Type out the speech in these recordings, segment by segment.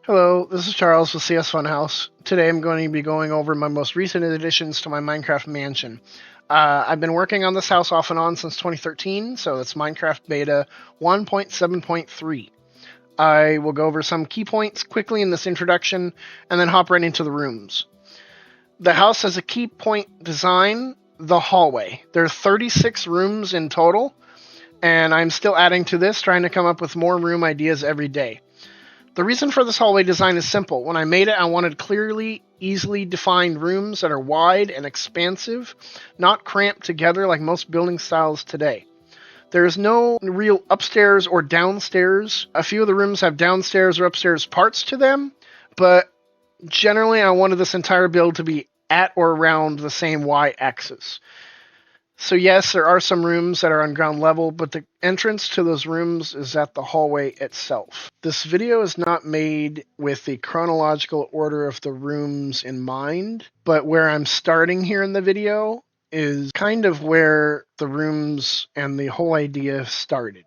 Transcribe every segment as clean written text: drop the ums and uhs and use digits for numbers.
Hello, this is Charles with CS Funhouse. Today I'm going to be going over my most recent additions to my Minecraft mansion. I've been working on this house off and on since 2013, so it's Minecraft Beta 1.7.3. I will go over some key points quickly in this introduction and then hop right into the rooms. The house has a key point design, the hallway. There are 36 rooms in total, and I'm still adding to this, trying to come up with more room ideas every day. The reason for this hallway design is simple. When I made it, I wanted clearly, easily defined rooms that are wide and expansive, not cramped together like most building styles today. There is no real upstairs or downstairs. A few of the rooms have downstairs or upstairs parts to them, but generally I wanted this entire build to be at or around the same y-axis. So yes, there are some rooms that are on ground level, but the entrance to those rooms is at the hallway itself. This video is not made with the chronological order of the rooms in mind, but where I'm starting here in the video is kind of where the rooms and the whole idea started.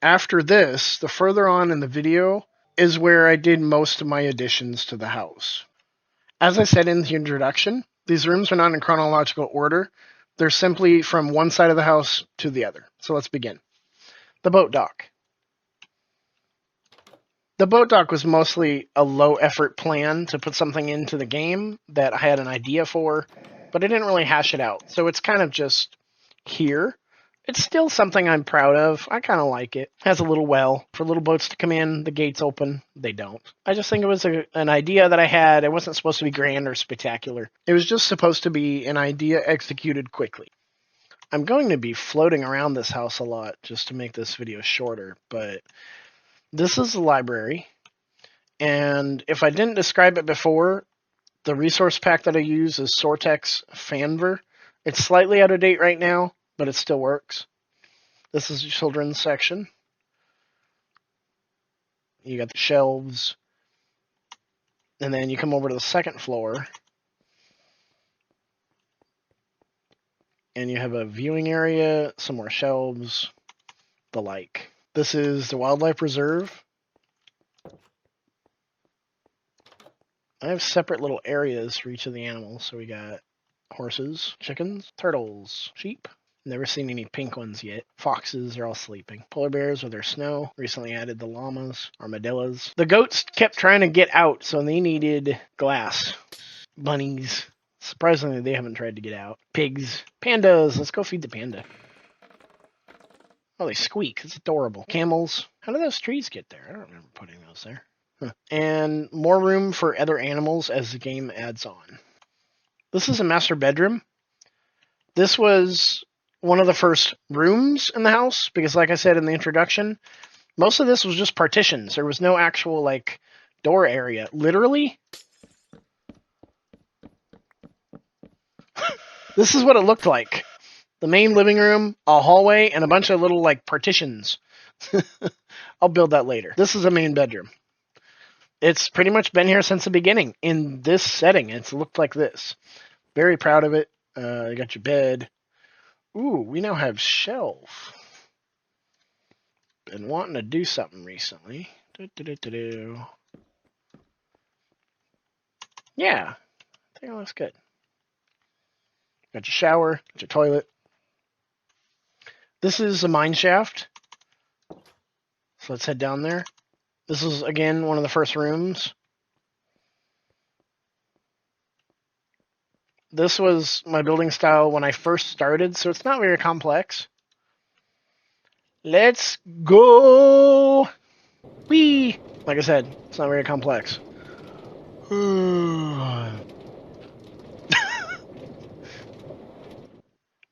After this, the further on in the video is where I did most of my additions to the house. As I said in the introduction, these rooms are not in chronological order. They're simply from one side of the house to the other. So let's begin. The boat dock. The boat dock was mostly a low-effort plan to put something into the game that I had an idea for, but I didn't really hash it out. So it's kind of just here. It's still something I'm proud of. I kind of like it. It has a little well for little boats to come in. The gates open. They don't. I just think it was an idea that I had. It wasn't supposed to be grand or spectacular. It was just supposed to be an idea executed quickly. I'm going to be floating around this house a lot just to make this video shorter, but this is the library. And if I didn't describe it before, the resource pack that I use is Sortex Fanver. It's slightly out of date right now, but it still works. This is the children's section. You got the shelves. And then you come over to the second floor. And you have a viewing area, some more shelves, the like. This is the wildlife reserve. I have separate little areas for each of the animals. So we got horses, chickens, turtles, sheep. Never seen any pink ones yet. Foxes are all sleeping. Polar bears with their snow. Recently added the llamas, armadillos. The goats kept trying to get out, so they needed glass. Bunnies. Surprisingly, they haven't tried to get out. Pigs. Pandas. Let's go feed the panda. Oh, they squeak. It's adorable. Camels. How do those trees get there? I don't remember putting those there. And more room for other animals as the game adds on. This is a master bedroom. This was one of the first rooms in the house because, like I said in the introduction, most of this was just partitions. There was no actual, like, door area. Literally, this is what it looked like. The main living room, a hallway, and a bunch of little, like, partitions. I'll build that later. This is a main bedroom. It's pretty much been here since the beginning. In this setting, it's looked like this. Very proud of it. You got your bed. Ooh, we now have shelf. Been wanting to do something recently. Yeah, I think it looks good. Got your shower, got your toilet. This is a Mineshaft. So let's head down there. This is, again, one of the first rooms. This was my building style when I first started, so it's not very complex. Let's go! Whee! Like I said, it's not very complex.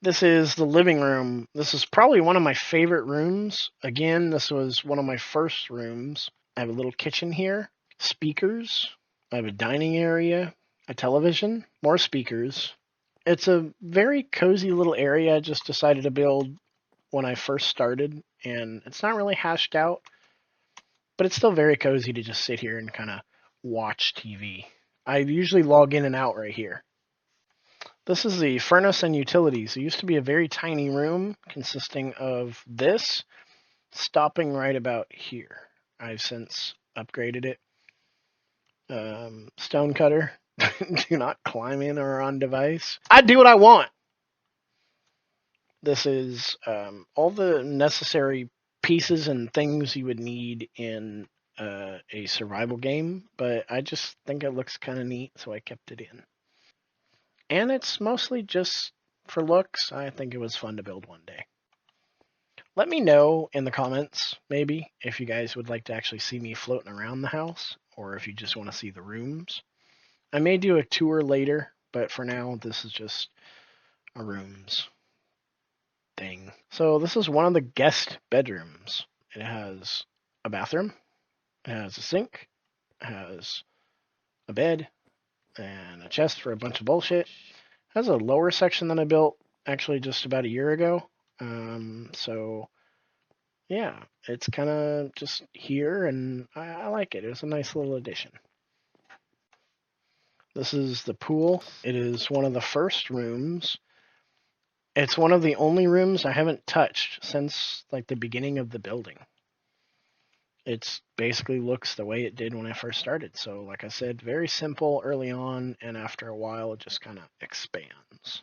This is the living room. This is probably one of my favorite rooms. Again, this was one of my first rooms. I have a little kitchen here, speakers. I have a dining area, a television, more speakers. It's a very cozy little area I just decided to build when I first started, and it's not really hashed out, but it's still very cozy to just sit here and kind of watch TV. I usually log in and out right here. This is the furnace and utilities. It used to be a very tiny room consisting of this, stopping right about here. I've since upgraded it. Stone cutter. Do not climb in or on device. I do what I want. This is all the necessary pieces and things you would need in a survival game, but I just think it looks kind of neat, so I kept it in. And it's mostly just for looks. I think it was fun to build one day. Let me know in the comments, maybe, if you guys would like to actually see me floating around the house, or if you just want to see the rooms. I may do a tour later, but for now, this is just a rooms thing. So this is one of the guest bedrooms. It has a bathroom, it has a sink, it has a bed, and a chest for a bunch of bullshit. It has a lower section that I built actually just about a year ago. So yeah, it's kind of just here, and I like it. It was a nice little addition. This is the pool. It is one of the first rooms. It's one of the only rooms I haven't touched since like the beginning of the building. It's basically looks the way it did when I first started. So like I said, very simple early on, and after a while it just kind of expands.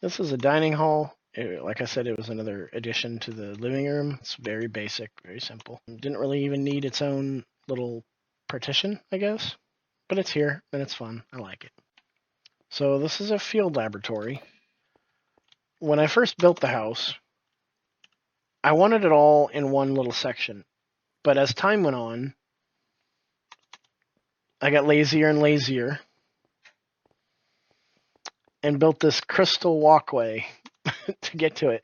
This is a dining hall. Like I said, it was another addition to the living room. It's very basic, very simple. Didn't really even need its own little partition, I guess. But it's here, and it's fun. I like it. So this is a field laboratory. When I first built the house, I wanted it all in one little section. But as time went on, I got lazier and lazier and built this crystal walkway to get to it.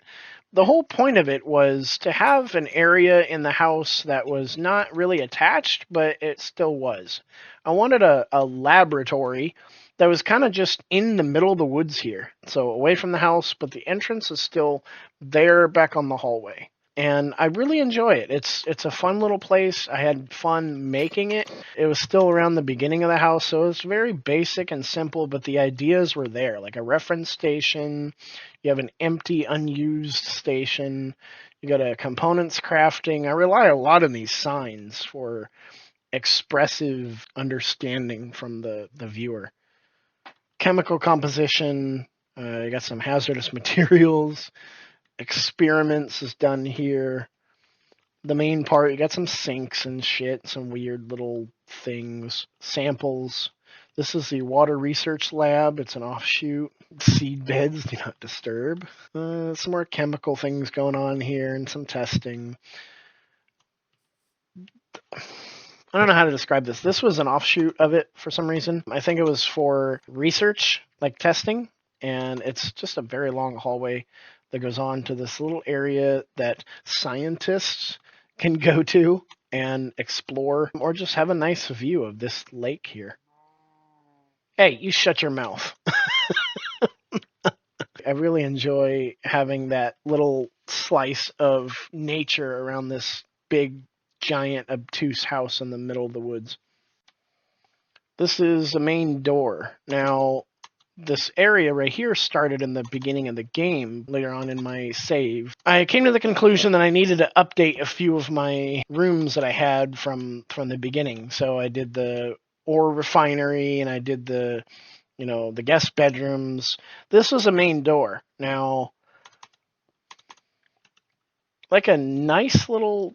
The whole point of it was to have an area in the house that was not really attached, but it still was. I wanted a laboratory that was kind of just in the middle of the woods here, so away from the house, but the entrance is still there back on the hallway. And I really enjoy it. It's a fun little place. I had fun making it. It was still around the beginning of the house, so it was very basic and simple, but the ideas were there, like a reference station. You have an empty, unused station. You got a components crafting. I rely a lot on these signs for expressive understanding from the viewer. Chemical composition. You got some hazardous materials. Experiments is done here. The main part, you got some sinks and shit, some weird little things, samples. This is the water research lab. It's an offshoot. Seed beds, do not disturb. Some more chemical things going on here and some testing. I don't know how to describe this. This was an offshoot of it for some reason. I think it was for research, like testing, and it's just a very long hallway that goes on to this little area that scientists can go to and explore or just have a nice view of this lake here. Hey, you shut your mouth. I really enjoy having that little slice of nature around this big, giant, obtuse house in the middle of the woods. This is the main door. Now, this area right here started in the beginning of the game, later on in my save. I came to the conclusion that I needed to update a few of my rooms that I had from the beginning. So I did the ore refinery and I did the guest bedrooms. This was a main door. Now, like a nice little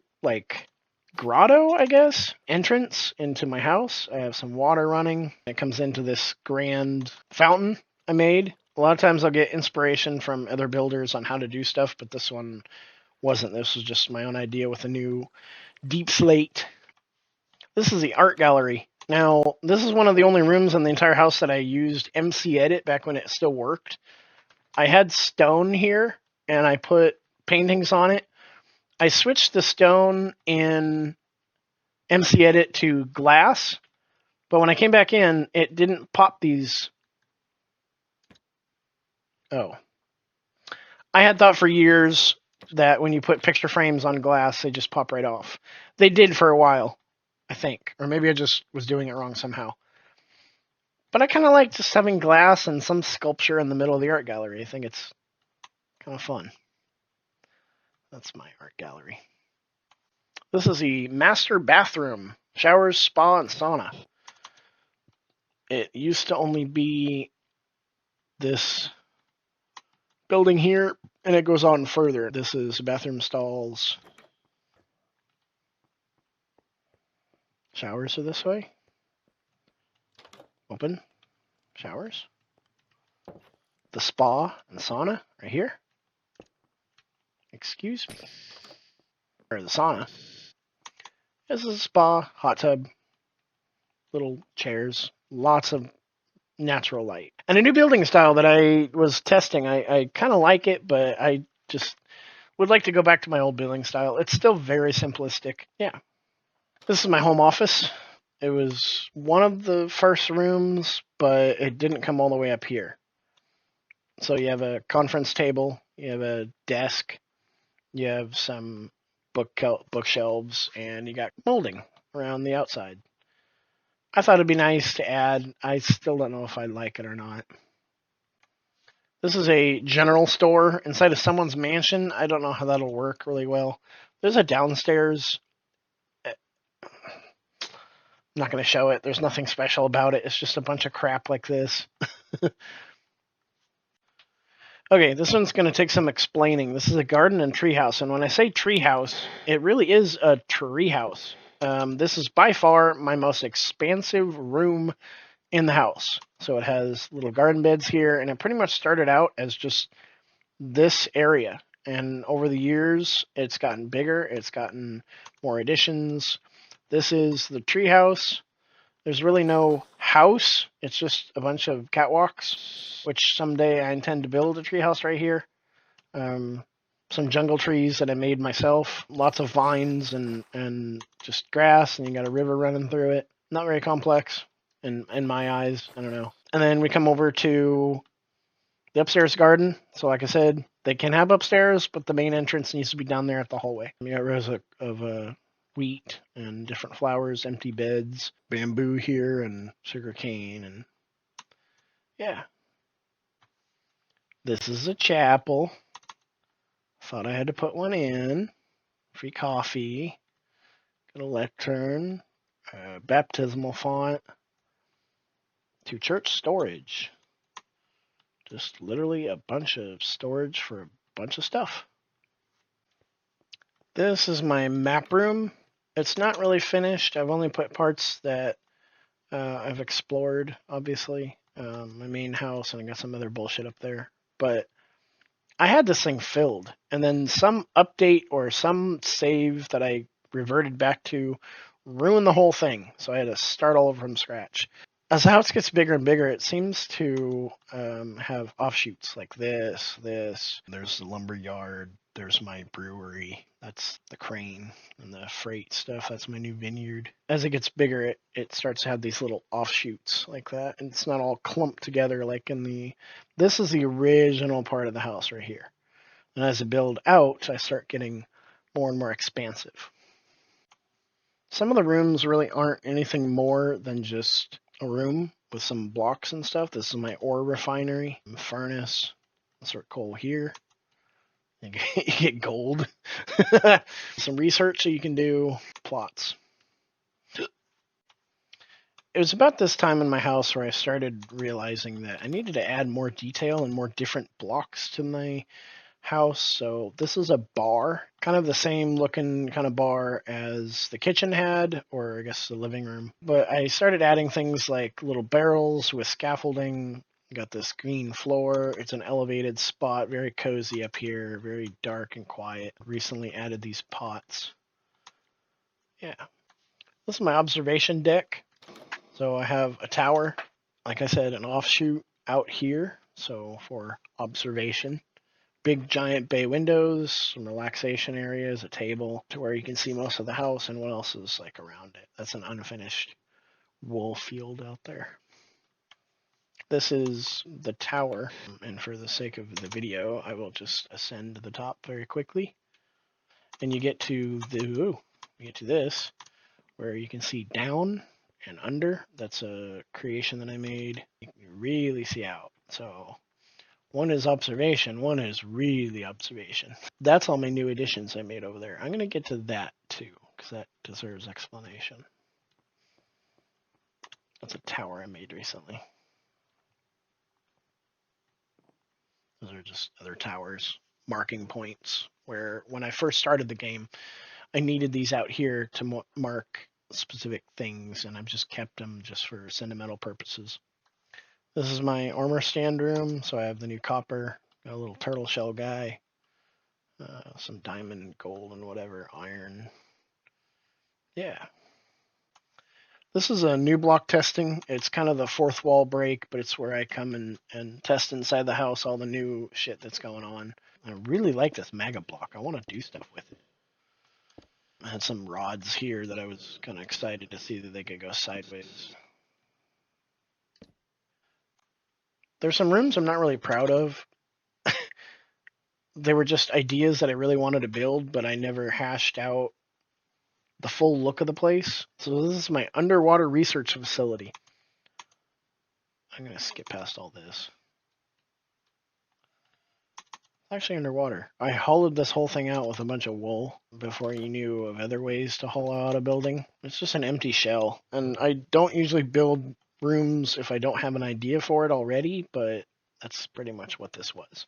grotto, I guess, entrance into my house. I have some water running. It comes into this grand fountain I made. A lot of times I'll get inspiration from other builders on how to do stuff, but this one wasn't. This was just my own idea with a new deep slate. This is the art gallery. Now, this is one of the only rooms in the entire house that I used MC Edit back when it still worked. I had stone here, and I put paintings on it. I switched the stone in MC Edit to glass, but when I came back in, it didn't pop these. Oh. I had thought for years that when you put picture frames on glass, they just pop right off. They did for a while, I think. Or maybe I just was doing it wrong somehow. But I kind of like just having glass and some sculpture in the middle of the art gallery. I think it's kind of fun. That's my art gallery. This is the master bathroom. Showers, spa, and sauna. It used to only be this building here, and it goes on further. This is bathroom stalls. Showers are this way. Open. Showers. The spa and sauna right here. Excuse me. Or the sauna. This is a spa, hot tub, little chairs, lots of natural light. And a new building style that I was testing. I kind of like it, but I just would like to go back to my old building style. It's still very simplistic. Yeah. This is my home office. It was one of the first rooms, but it didn't come all the way up here. So you have a conference table, you have a desk, you have some bookshelves, and you got molding around the outside. I thought it'd be nice to add. I still don't know if I like it or not. This is a general store inside of someone's mansion. I don't know how that'll work really well. There's a downstairs. I'm not going to show it. There's nothing special about it. It's just a bunch of crap like this. Okay, this one's going to take some explaining. This is a garden and treehouse. And when I say treehouse, it really is a treehouse. This is by far my most expansive room in the house. So it has little garden beds here, and it pretty much started out as just this area. And over the years, it's gotten bigger. It's gotten more additions. This is the treehouse. There's really no house. It's just a bunch of catwalks, which someday I intend to build a treehouse right here. Some jungle trees that I made myself. Lots of vines and just grass, and you got a river running through it. Not very complex in my eyes. I don't know. And then we come over to the upstairs garden. So like I said, they can have upstairs, but the main entrance needs to be down there at the hallway. We got rows of wheat and different flowers, empty beds, bamboo here, and sugar cane, and yeah. This is a chapel. Thought I had to put one in. Free coffee. Got a lectern. Baptismal font. To church storage. Just literally a bunch of storage for a bunch of stuff. This is my map room. It's not really finished. I've only put parts that I've explored, obviously. My main house, and I got some other bullshit up there. But I had this thing filled, and then some update or some save that I reverted back to ruined the whole thing. So I had to start all over from scratch. As the house gets bigger and bigger, it seems to have offshoots like this. There's the lumber yard. There's my brewery. That's the crane and the freight stuff. That's my new vineyard. As it gets bigger, it starts to have these little offshoots like that. And it's not all clumped together like in the... This is the original part of the house right here. And as I build out, I start getting more and more expansive. Some of the rooms really aren't anything more than just a room with some blocks and stuff. This is my ore refinery, furnace. Insert coal here. You get gold. Some research so you can do plots. It was about this time in my house where I started realizing that I needed to add more detail and more different blocks to my house. So this is a bar, kind of the same looking kind of bar as the kitchen had, or I guess the living room. But I started adding things like little barrels with scaffolding. Got this green floor. It's an elevated spot, very cozy up here, very dark and quiet. Recently added these pots. Yeah. This is my observation deck. So I have a tower, like I said, an offshoot out here, so for observation. Big giant bay windows, some relaxation areas, a table to where you can see most of the house and what else is like around it. That's an unfinished wool field out there. This is the tower, and for the sake of the video, I will just ascend to the top very quickly. And you get to this, where you can see down and under. That's a creation that I made. You can really see out. So one is observation, one is really observation. That's all my new additions I made over there. I'm going to get to that too, because that deserves explanation. That's a tower I made recently. Those are just other towers, marking points, where when I first started the game, I needed these out here to mark specific things, and I've just kept them just for sentimental purposes. This is my armor stand room, so I have the new copper, got a little turtle shell guy, some diamond, gold, and whatever, iron. Yeah. This is a new block testing. It's kind of the fourth wall break, but it's where I come and test inside the house all the new shit that's going on. I really like this mega block. I want to do stuff with it. I had some rods here that I was kind of excited to see that they could go sideways. There's some rooms I'm not really proud of. They were just ideas that I really wanted to build, but I never hashed out the full look of the place. So this is my underwater research facility. I'm going to skip past all this. Actually underwater. I hollowed this whole thing out with a bunch of wool before you knew of other ways to hollow out a building. It's just an empty shell. And I don't usually build rooms if I don't have an idea for it already, but that's pretty much what this was.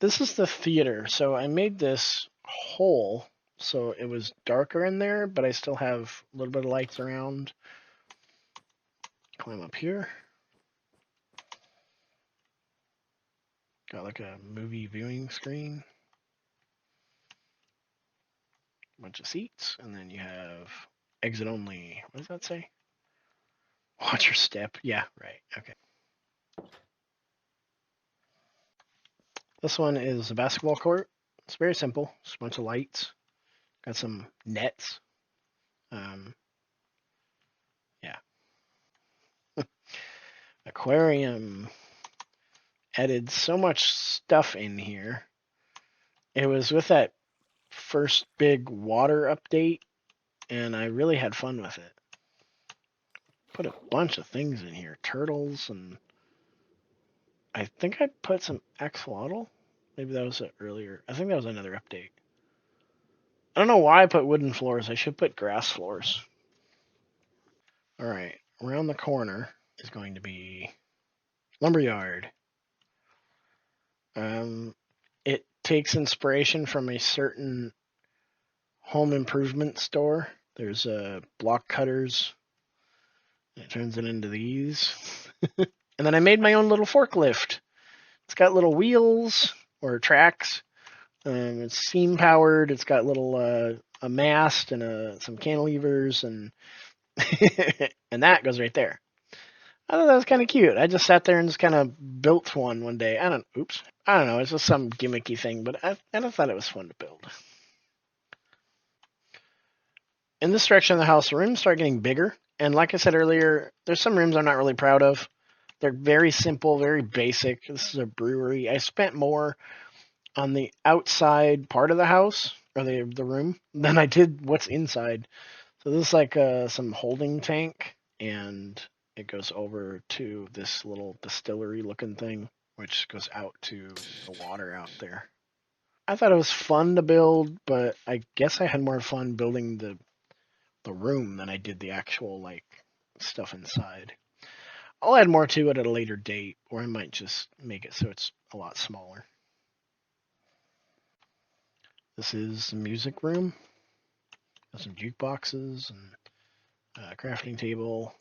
This is the theater. So I made this hole so it was darker in there, but I still have a little bit of lights around. Climb up here. Got like a movie viewing screen. A bunch of seats, and then you have exit only. What does that say? Watch your step. Yeah, right. Okay. This one is a basketball court. It's very simple. Just a bunch of lights. Got some nets. Yeah. Aquarium. Added so much stuff in here. It was with that first big water update, and I really had fun with it. Put a bunch of things in here. Turtles, and I think I put some axolotl. Maybe that was earlier. I think that was another update. I don't know why I put wooden floors. I should put grass floors. All right, around the corner is going to be lumberyard. It takes inspiration from a certain home improvement store. There's block cutters. It turns it into these. And then I made my own little forklift. It's got little wheels or tracks. It's steam powered. It's got little a mast and some cantilevers and and that goes right there. I thought that was kind of cute. I just sat there and just kind of built one day. I don't know. It's just some gimmicky thing, but I just thought it was fun to build. In this direction of the house, the rooms start getting bigger. And like I said earlier, there's some rooms I'm not really proud of. They're very simple, very basic. This is a brewery. I spent more on the outside part of the house, or the room, than I did what's inside. So this is like some holding tank, and it goes over to this little distillery looking thing, which goes out to the water out there. I thought it was fun to build, but I guess I had more fun building the room than I did the actual like stuff inside. I'll add more to it at a later date, or I might just make it so it's a lot smaller. This is the music room. Got some jukeboxes and a crafting table,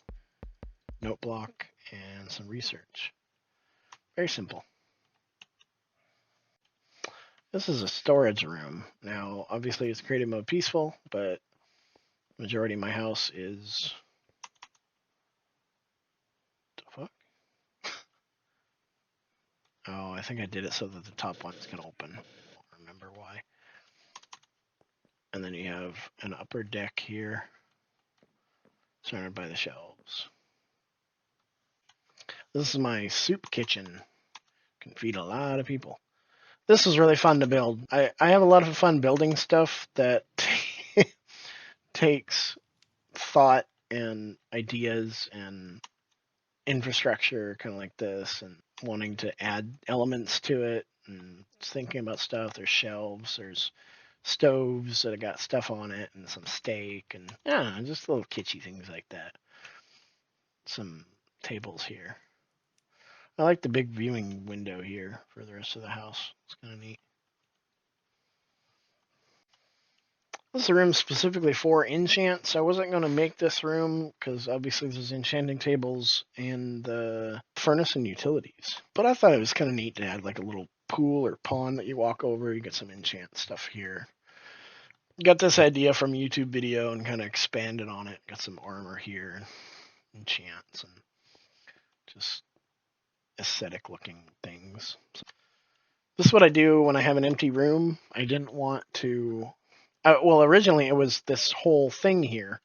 note block, and some research. Very simple. This is a storage room. Now, obviously, it's creative mode peaceful, but the majority of my house is. The fuck? Oh, I think I did it so that the top ones can open. I don't remember why. And then you have an upper deck here, surrounded by the shelves. This is my soup kitchen. Can feed a lot of people. This was really fun to build. I have a lot of fun building stuff that takes thought and ideas and infrastructure, kind of like this, and wanting to add elements to it and thinking about stuff. There's shelves, there's stoves that have got stuff on it and some steak and yeah, just little kitschy things like that. Some tables here. I like the big viewing window here for the rest of the house. It's kind of neat. This is a room specifically for enchants. I wasn't going to make this room because obviously there's enchanting tables and the furnace and utilities. But I thought it was kind of neat to add like a little pool or pond that you walk over. You get some enchant stuff here. Got this idea from a YouTube video and kind of expanded on it. Got some armor here, enchants, and just aesthetic looking things. So this is what I do when I have an empty room. I didn't want to. Well, originally it was this whole thing here,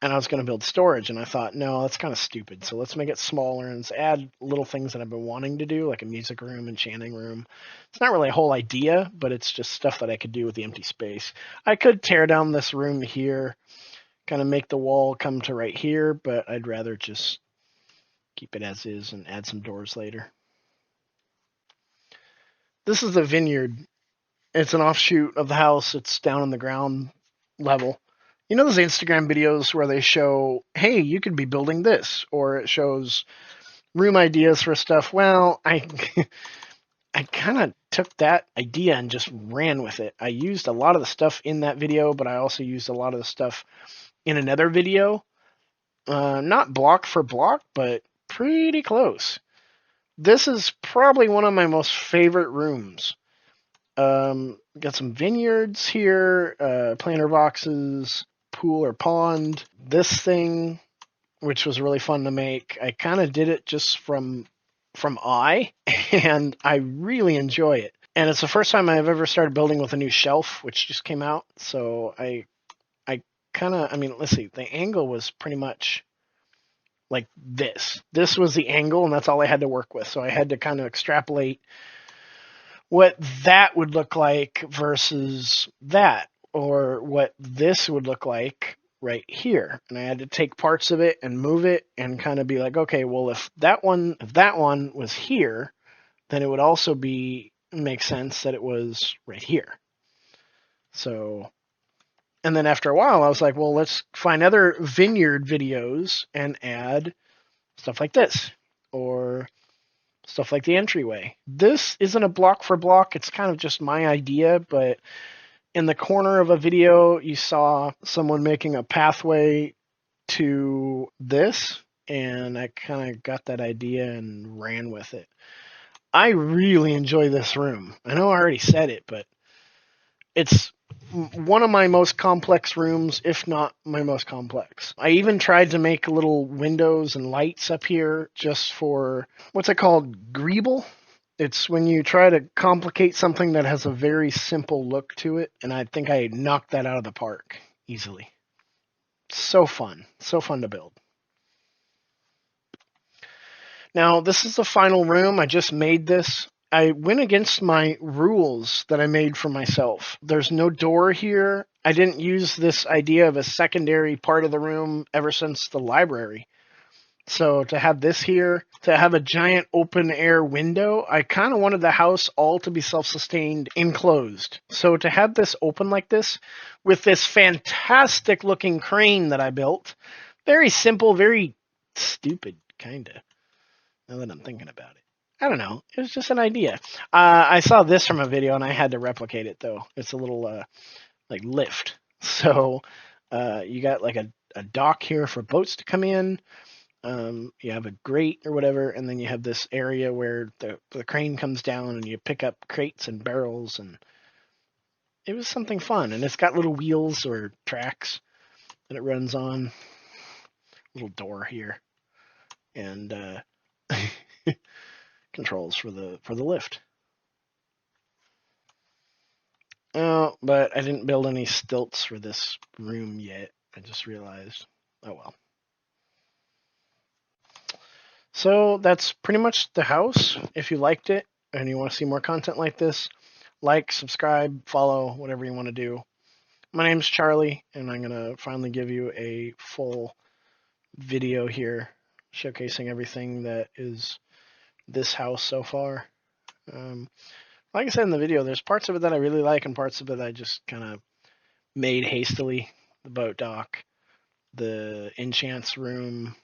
and I was going to build storage, and I thought, no, that's kind of stupid. So let's make it smaller and let's add little things that I've been wanting to do, like a music room, enchanting room. It's not really a whole idea, but it's just stuff that I could do with the empty space. I could tear down this room here, kind of make the wall come to right here, but I'd rather just keep it as is and add some doors later. This is the Vineyard. It's an offshoot of the house. It's down on the ground level. You know those Instagram videos where they show, hey, you could be building this, or it shows room ideas for stuff? Well, I kind of took that idea and just ran with it. I used a lot of the stuff in that video, but I also used a lot of the stuff in another video. Not block for block, but pretty close. This is probably one of my most favorite rooms. Got some vineyards here, planter boxes, pool or pond. This thing, which was really fun to make, I kind of did it just from eye, and I really enjoy it. And it's the first time I've ever started building with a new shelf, which just came out. So I mean, let's see, the angle was pretty much like this. This was the angle, and that's all I had to work with. So I had to kind of extrapolate what that would look like versus that, or what this would look like right here. And I had to take parts of it and move it and kind of be like, okay, well, if that one was here, then it would also make sense that it was right here. So, and then after a while, I was like, well, let's find other vineyard videos and add stuff like this, or stuff like the entryway. This isn't a block for block. It's kind of just my idea, but in the corner of a video, you saw someone making a pathway to this, and I kind of got that idea and ran with it. I really enjoy this room. I know I already said it, but it's one of my most complex rooms, if not my most complex. I even tried to make little windows and lights up here just for, what's it called, greeble? It's when you try to complicate something that has a very simple look to it, and I think I knocked that out of the park easily. So fun to build. Now, this is the final room. I just made this. I went against my rules that I made for myself. There's no door here. I didn't use this idea of a secondary part of the room ever since the library. So to have this here, to have a giant open air window, I kind of wanted the house all to be self-sustained, enclosed. So to have this open like this, with this fantastic looking crane that I built, very simple, very stupid, kind of, now that I'm thinking about it. I don't know. It was just an idea. I saw this from a video and I had to replicate it though. It's a little like lift. So you got like a dock here for boats to come in. You have a grate or whatever, and then you have this area where the crane comes down and you pick up crates and barrels, and it was something fun. And it's got little wheels or tracks that it runs on. Little door here, and controls for the lift. Oh, but I didn't build any stilts for this room yet. I just realized. Oh well. So that's pretty much the house. If you liked it and you want to see more content like this, like, subscribe, follow, whatever you want to do. My name's Charlie, and I'm going to finally give you a full video here showcasing everything that is this house so far. Like I said in the video, there's parts of it that I really like and parts of it I just kind of made hastily. The boat dock, the Enchants room,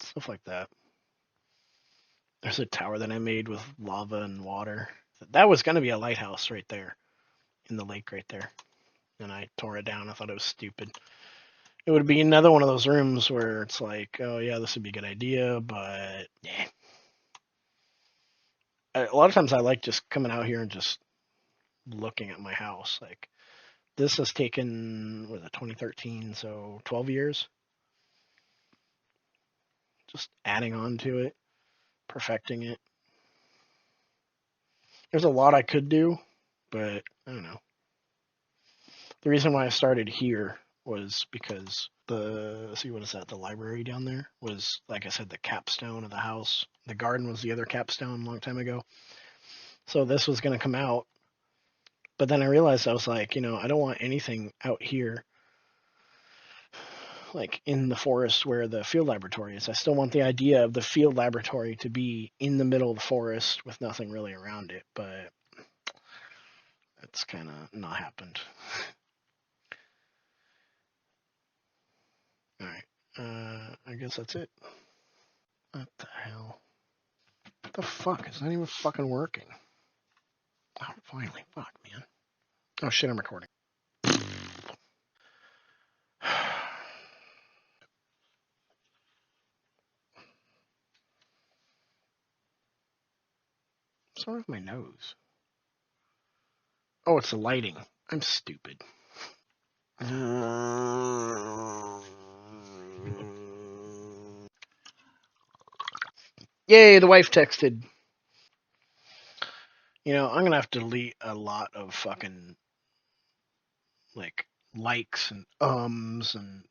stuff like that. There's a tower that I made with lava and water. That was going to be a lighthouse right there in the lake right there. And I tore it down. I thought it was stupid. It would be another one of those rooms where it's like, oh yeah, this would be a good idea, but yeah. A lot of times I like just coming out here and just looking at my house. Like this has taken, was it 2013, so 12 years. Just adding on to it, perfecting it. There's a lot I could do, but I don't know. The reason why I started here was because the library down there was, like I said, the capstone of the house. The garden was the other capstone a long time ago. So this was going to come out. But then I realized I was like, I don't want anything out here, like in the forest where the field laboratory is. I still want the idea of the field laboratory to be in the middle of the forest with nothing really around it. But that's kind of not happened. All right. I guess that's it. What the hell? What the fuck? It's not even fucking working. Oh, finally. Fuck, man. Oh, shit, I'm recording. What's wrong with my nose? Oh, it's the lighting. I'm stupid. Yay, the wife texted. I'm gonna have to delete a lot of fucking, like, likes and and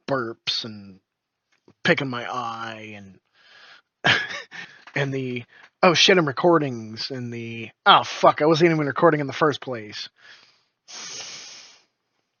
burps and picking my eye and and the oh shit I'm recordings and the oh fuck I wasn't even recording in the first place.